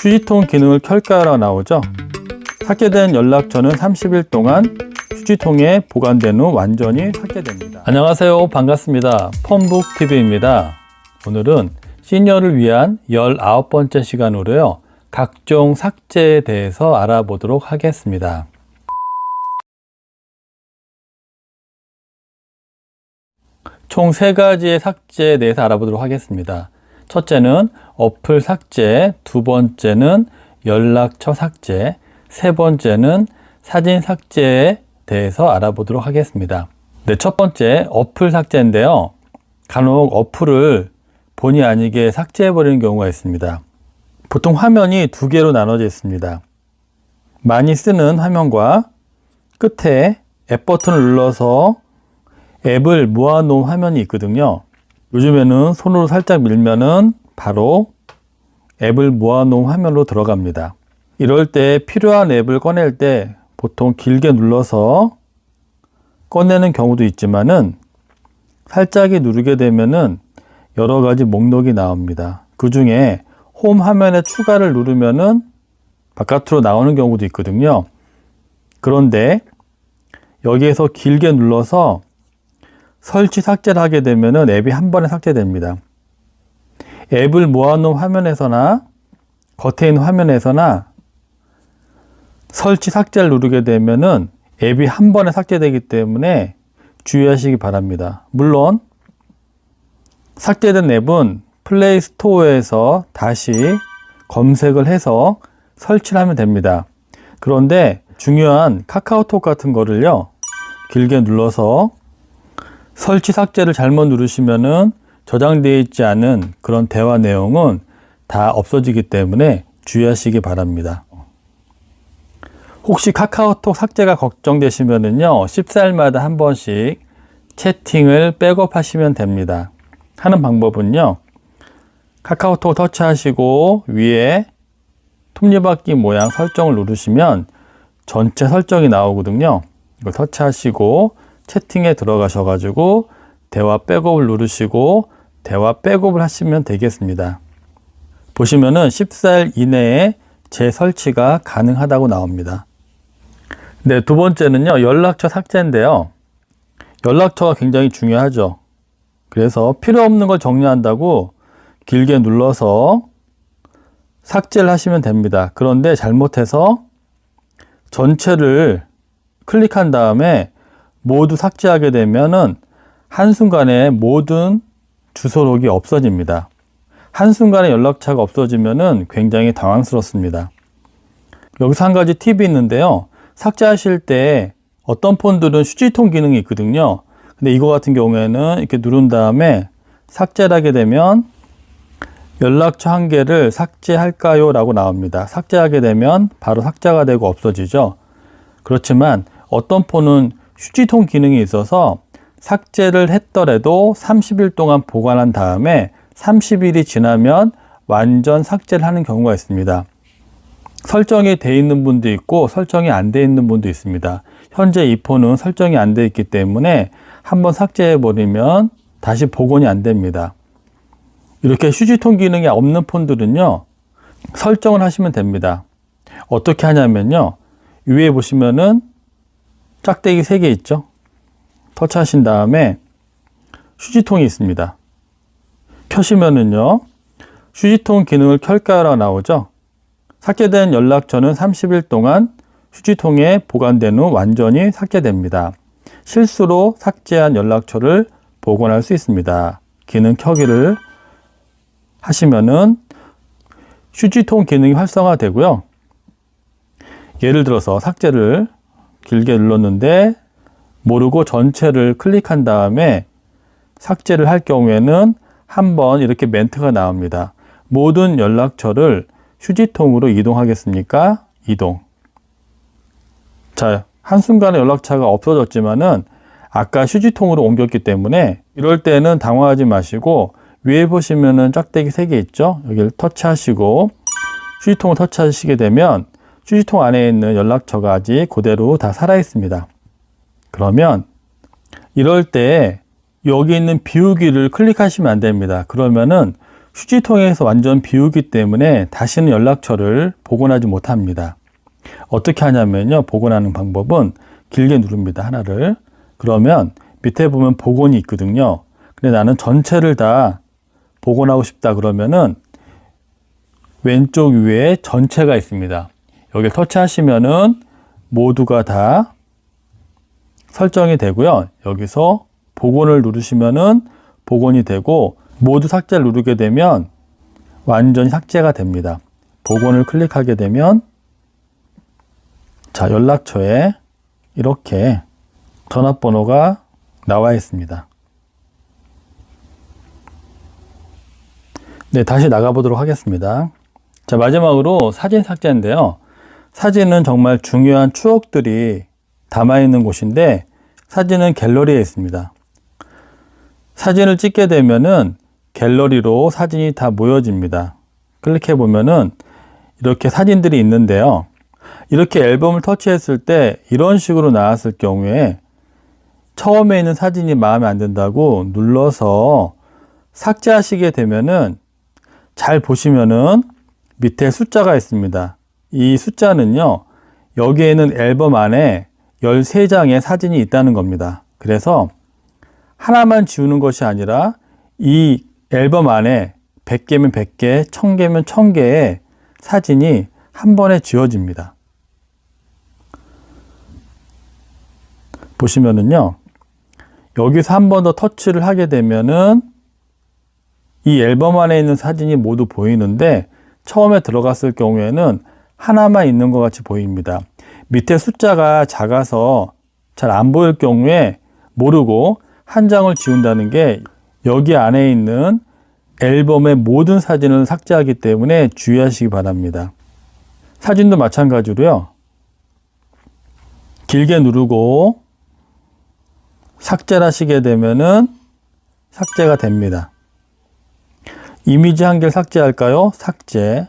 휴지통 기능을 켤까요라고 나오죠. 삭제된 연락처는 30일 동안 휴지통에 보관된 후 완전히 삭제됩니다. 안녕하세요, 반갑습니다. 폰북TV입니다. 오늘은 시니어를 위한 19번째 시간으로요, 각종 삭제에 대해서 알아보도록 하겠습니다. 총 3가지의 삭제에 대해서 알아보도록 하겠습니다. 첫째는 어플 삭제, 두 번째는 연락처 삭제, 세 번째는 사진 삭제에 대해서 알아보도록 하겠습니다. 네, 첫 번째 어플 삭제인데요. 간혹 어플을 본의 아니게 삭제해버리는 경우가 있습니다. 보통 화면이 2개로 나눠져 있습니다. 많이 쓰는 화면과 끝에 앱 버튼을 눌러서 앱을 모아놓은 화면이 있거든요. 요즘에는 손으로 살짝 밀면은 바로 앱을 모아놓은 화면으로 들어갑니다. 이럴 때 필요한 앱을 꺼낼 때 보통 길게 눌러서 꺼내는 경우도 있지만은 살짝이 누르게 되면은 여러 가지 목록이 나옵니다. 그 중에 홈 화면에 추가를 누르면은 바깥으로 나오는 경우도 있거든요. 그런데 여기에서 길게 눌러서 설치 삭제를 하게 되면은 앱이 한 번에 삭제됩니다. 앱을 모아놓은 화면에서나 겉에 있는 화면에서나 설치 삭제를 누르게 되면은 앱이 한 번에 삭제되기 때문에 주의하시기 바랍니다. 물론 삭제된 앱은 플레이 스토어에서 다시 검색을 해서 설치를 하면 됩니다. 그런데 중요한 카카오톡 같은 거를요, 길게 눌러서 설치 삭제를 잘못 누르시면은 저장되어 있지 않은 그런 대화 내용은 다 없어지기 때문에 주의하시기 바랍니다. 혹시 카카오톡 삭제가 걱정되시면은요, 14일마다 한 번씩 채팅을 백업하시면 됩니다. 하는 방법은요, 카카오톡 터치하시고 위에 톱니바퀴 모양 설정을 누르시면 전체 설정이 나오거든요. 이걸 터치하시고 채팅에 들어가셔가지고 대화 백업을 누르시고 대화 백업을 하시면 되겠습니다. 보시면은 14일 이내에 재설치가 가능하다고 나옵니다. 네, 두 번째는요, 연락처 삭제인데요. 연락처가 굉장히 중요하죠. 그래서 필요 없는 걸 정리한다고 길게 눌러서 삭제를 하시면 됩니다. 그런데 잘못해서 전체를 클릭한 다음에 모두 삭제하게 되면은 한순간에 모든 주소록이 없어집니다. 한순간에 연락처가 없어지면은 굉장히 당황스럽습니다. 여기서 한 가지 팁이 있는데요. 삭제하실 때 어떤 폰들은 휴지통 기능이 있거든요. 근데 이거 같은 경우에는 이렇게 누른 다음에 삭제를 하게 되면 연락처 한 개를 삭제할까요? 라고 나옵니다. 삭제하게 되면 바로 삭제가 되고 없어지죠. 그렇지만 어떤 폰은 휴지통 기능이 있어서 삭제를 했더라도 30일 동안 보관한 다음에 30일이 지나면 완전 삭제를 하는 경우가 있습니다. 설정이 되어 있는 분도 있고 설정이 안 되어 있는 분도 있습니다. 현재 이 폰은 설정이 안 되어 있기 때문에 한번 삭제해 버리면 다시 복원이 안 됩니다. 이렇게 휴지통 기능이 없는 폰들은요, 설정을 하시면 됩니다. 어떻게 하냐면요, 위에 보시면은 짝대기 3개 있죠. 터치하신 다음에 휴지통이 있습니다. 켜시면은요, 휴지통 기능을 켤까요라고 나오죠. 삭제된 연락처는 30일 동안 휴지통에 보관된 후 완전히 삭제됩니다. 실수로 삭제한 연락처를 복원할 수 있습니다. 기능 켜기를 하시면은 휴지통 기능이 활성화되고요. 예를 들어서 삭제를 길게 눌렀는데 모르고 전체를 클릭한 다음에 삭제를 할 경우에는 한번 이렇게 멘트가 나옵니다. 모든 연락처를 휴지통으로 이동하겠습니까? 이동. 자, 한순간에 연락처가 없어졌지만은 아까 휴지통으로 옮겼기 때문에 이럴 때는 당황하지 마시고 위에 보시면은 짝대기 3개 있죠? 여기를 터치하시고 휴지통을 터치하시게 되면 휴지통 안에 있는 연락처가 아직 그대로 다 살아 있습니다. 그러면 이럴 때 여기 있는 비우기를 클릭하시면 안 됩니다. 그러면은 휴지통에서 완전 비우기 때문에 다시는 연락처를 복원하지 못합니다. 어떻게 하냐면요. 복원하는 방법은 길게 누릅니다. 하나를. 그러면 밑에 보면 복원이 있거든요. 근데 나는 전체를 다 복원하고 싶다 그러면은 왼쪽 위에 전체가 있습니다. 여기를 터치하시면은 모두가 다 설정이 되고요. 여기서 복원을 누르시면은 복원이 되고 모두 삭제를 누르게 되면 완전히 삭제가 됩니다. 복원을 클릭하게 되면 자, 연락처에 이렇게 전화번호가 나와 있습니다. 네, 다시 나가보도록 하겠습니다. 자, 마지막으로 사진 삭제인데요. 사진은 정말 중요한 추억들이 담아있는 곳인데 사진은 갤러리에 있습니다. 사진을 찍게 되면은 갤러리로 사진이 다 모여집니다. 클릭해 보면은 이렇게 사진들이 있는데요. 이렇게 앨범을 터치했을 때 이런 식으로 나왔을 경우에 처음에 있는 사진이 마음에 안 든다고 눌러서 삭제하시게 되면은 잘 보시면은 밑에 숫자가 있습니다. 이 숫자는요, 여기에는 앨범 안에 13장의 사진이 있다는 겁니다. 그래서 하나만 지우는 것이 아니라 이 앨범 안에 100개면 100개, 1000개면 1000개의 사진이 한 번에 지워집니다. 보시면은요, 여기서 한 번 더 터치를 하게 되면은 이 앨범 안에 있는 사진이 모두 보이는데 처음에 들어갔을 경우에는 하나만 있는 것 같이 보입니다. 밑에 숫자가 작아서 잘 안 보일 경우에 모르고 한 장을 지운다는 게 여기 안에 있는 앨범의 모든 사진을 삭제하기 때문에 주의하시기 바랍니다. 사진도 마찬가지로요. 길게 누르고 삭제를 하시게 되면은 삭제가 됩니다. 이미지 한 개를 삭제할까요? 삭제.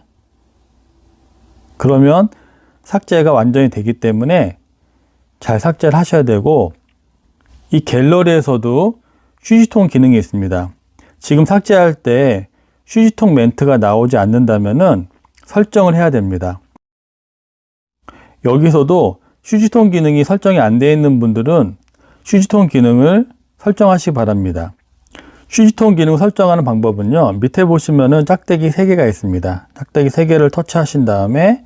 그러면 삭제가 완전히 되기 때문에 잘 삭제를 하셔야 되고, 이 갤러리에서도 휴지통 기능이 있습니다. 지금 삭제할 때 휴지통 멘트가 나오지 않는다면은 설정을 해야 됩니다. 여기서도 휴지통 기능이 설정이 안 되어 있는 분들은 휴지통 기능을 설정하시기 바랍니다. 휴지통 기능 설정하는 방법은요, 밑에 보시면은 짝대기 3개가 있습니다. 짝대기 3개를 터치하신 다음에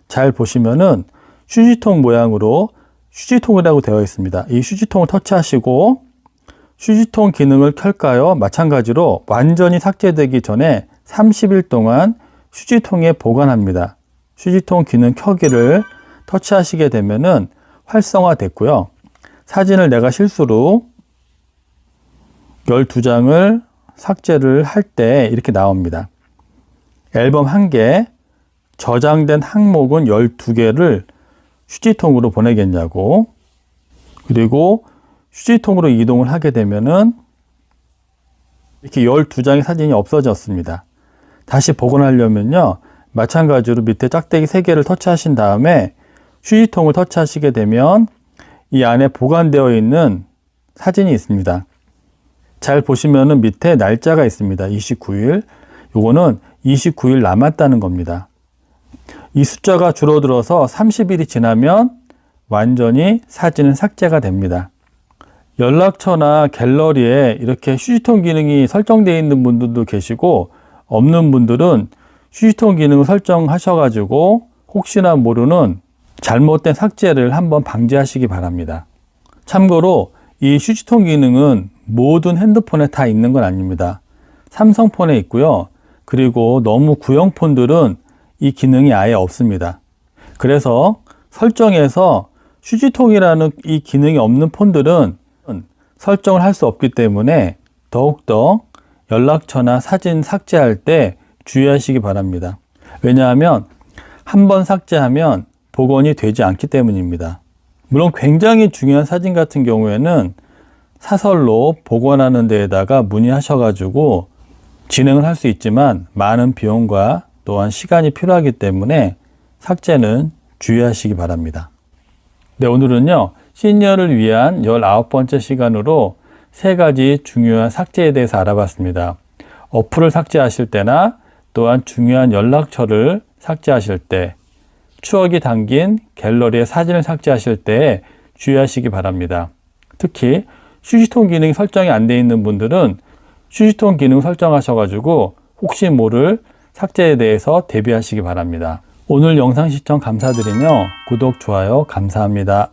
잘 보시면은 휴지통 모양으로 휴지통이라고 되어 있습니다. 이 휴지통을 터치하시고 휴지통 기능을 켤까요? 마찬가지로 완전히 삭제되기 전에 30일 동안 휴지통에 보관합니다. 휴지통 기능 켜기를 터치하시게 되면은 활성화됐고요. 사진을 내가 실수로 12장을 삭제를 할 때 이렇게 나옵니다. 앨범 1개, 저장된 항목은 12개를 휴지통으로 보내겠냐고. 그리고 휴지통으로 이동을 하게 되면은 이렇게 12장의 사진이 없어졌습니다. 다시 복원하려면요, 마찬가지로 밑에 짝대기 3개를 터치하신 다음에 휴지통을 터치하시게 되면 이 안에 보관되어 있는 사진이 있습니다. 잘 보시면은 밑에 날짜가 있습니다. 29일. 요거는 29일 남았다는 겁니다. 이 숫자가 줄어들어서 30일이 지나면 완전히 사진은 삭제가 됩니다. 연락처나 갤러리에 이렇게 휴지통 기능이 설정되어 있는 분들도 계시고, 없는 분들은 휴지통 기능을 설정하셔가지고 혹시나 모르는 잘못된 삭제를 한번 방지하시기 바랍니다. 참고로 이 휴지통 기능은 모든 핸드폰에 다 있는 건 아닙니다. 삼성폰에 있고요. 그리고 너무 구형폰들은 이 기능이 아예 없습니다. 그래서 설정에서 휴지통이라는 이 기능이 없는 폰들은 설정을 할 수 없기 때문에 더욱더 연락처나 사진 삭제할 때 주의하시기 바랍니다. 왜냐하면 한번 삭제하면 복원이 되지 않기 때문입니다. 물론 굉장히 중요한 사진 같은 경우에는 사설로 복원하는 데에다가 문의하셔가지고 진행을 할 수 있지만 많은 비용과 또한 시간이 필요하기 때문에 삭제는 주의하시기 바랍니다. 네, 오늘은요, 시니어를 위한 19번째 시간으로 3가지 중요한 삭제에 대해서 알아봤습니다. 어플을 삭제하실 때나 또한 중요한 연락처를 삭제하실 때, 추억이 담긴 갤러리의 사진을 삭제하실 때 주의하시기 바랍니다. 특히 휴지통 기능이 설정이 안 되어 있는 분들은 휴지통 기능 설정하셔가지고 혹시 모를 삭제에 대해서 대비하시기 바랍니다. 오늘 영상 시청 감사드리며 구독, 좋아요 감사합니다.